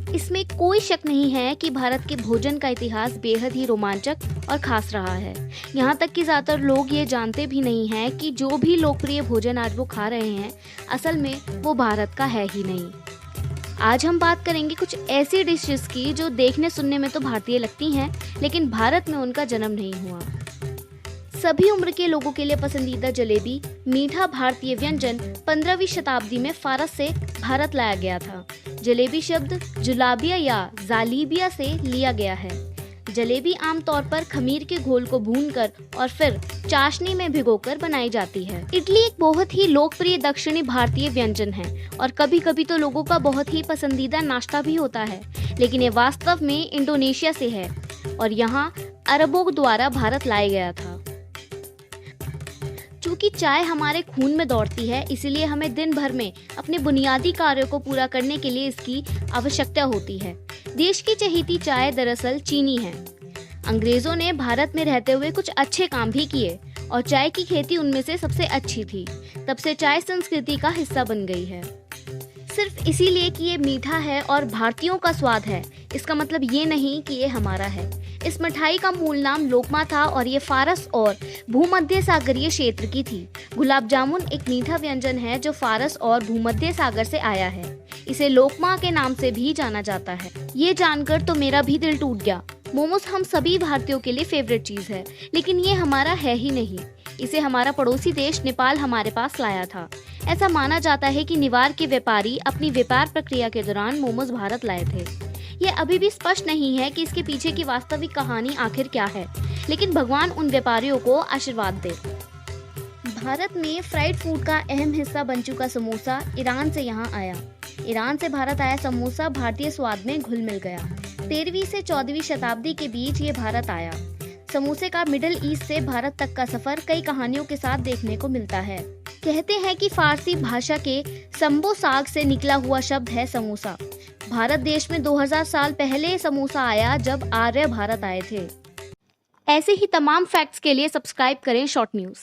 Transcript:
इसमें कोई शक नहीं है कि भारत के भोजन का इतिहास बेहद ही रोमांचक और खास रहा है। यहाँ तक कि ज़्यादातर लोग ये जानते भी नहीं हैं कि जो भी लोकप्रिय भोजन आज वो खा रहे हैं, असल में वो भारत का है ही नहीं। आज हम बात करेंगे कुछ ऐसी डिशेस की जो देखने सुनने में तो भारतीय लगती हैं, लेकिन भारत में उनका जन्म नहीं हुआ। सभी उम्र के लोगों के लिए पसंदीदा जलेबी, मीठा भारतीय व्यंजन 15वीं शताब्दी में फारस से भारत लाया गया था। जलेबी शब्द जुलाबिया या जालीबिया से लिया गया है। जलेबी आमतौर पर खमीर के घोल को भूनकर और फिर चाशनी में भिगोकर बनाई जाती है। इडली एक बहुत ही लोकप्रिय दक्षिणी भारतीय व्यंजन है और कभी कभी तो लोगों का बहुत ही पसंदीदा नाश्ता भी होता है, लेकिन ये वास्तव में इंडोनेशिया से है और यहाँ अरबों द्वारा भारत लाया गया था। चूँकि चाय हमारे खून में दौड़ती है, इसीलिए हमें दिन भर में अपने बुनियादी कार्यों को पूरा करने के लिए इसकी आवश्यकता होती है। देश की चहेती चाय दरअसल चीनी है। अंग्रेजों ने भारत में रहते हुए कुछ अच्छे काम भी किए और चाय की खेती उनमें से सबसे अच्छी थी। तब से चाय संस्कृति का हिस्सा बन गई है। सिर्फ इसीलिए कि ये मीठा है और भारतीयों का स्वाद है, इसका मतलब ये नहीं कि ये हमारा है। इस मिठाई का मूल नाम लोकमा था और ये फारस और भूमध्य सागरीय क्षेत्र की थी। गुलाब जामुन एक मीठा व्यंजन है जो फारस और भूमध्य सागर से आया है। इसे लोकमा के नाम से भी जाना जाता है। ये जानकर तो मेरा भी दिल टूट गया। मोमोज हम सभी भारतीयों के लिए फेवरेट चीज है, लेकिन ये हमारा है ही नहीं। इसे हमारा पड़ोसी देश नेपाल हमारे पास लाया था। ऐसा माना जाता है कि निवार के व्यापारी अपनी व्यापार प्रक्रिया के दौरान मोमोज भारत लाए थे। यह अभी भी स्पष्ट नहीं है कि इसके पीछे की वास्तविक कहानी आखिर क्या है, लेकिन भगवान उन व्यापारियों को आशीर्वाद दे। भारत में फ्राइड फूड का अहम हिस्सा बन चुका समोसा ईरान से यहाँ आया। ईरान से भारत आया समोसा भारतीय स्वाद में घुल मिल गया। 13वीं से 14वीं शताब्दी के बीच ये भारत आया। समोसे का मिडिल ईस्ट से भारत तक का सफर कई कहानियों के साथ देखने को मिलता है। कहते हैं कि फारसी भाषा के संबो साग से निकला हुआ शब्द है समोसा। भारत देश में 2000 साल पहले समोसा आया जब आर्य भारत आए थे। ऐसे ही तमाम फैक्ट्स के लिए सब्सक्राइब करें शॉर्ट न्यूज़।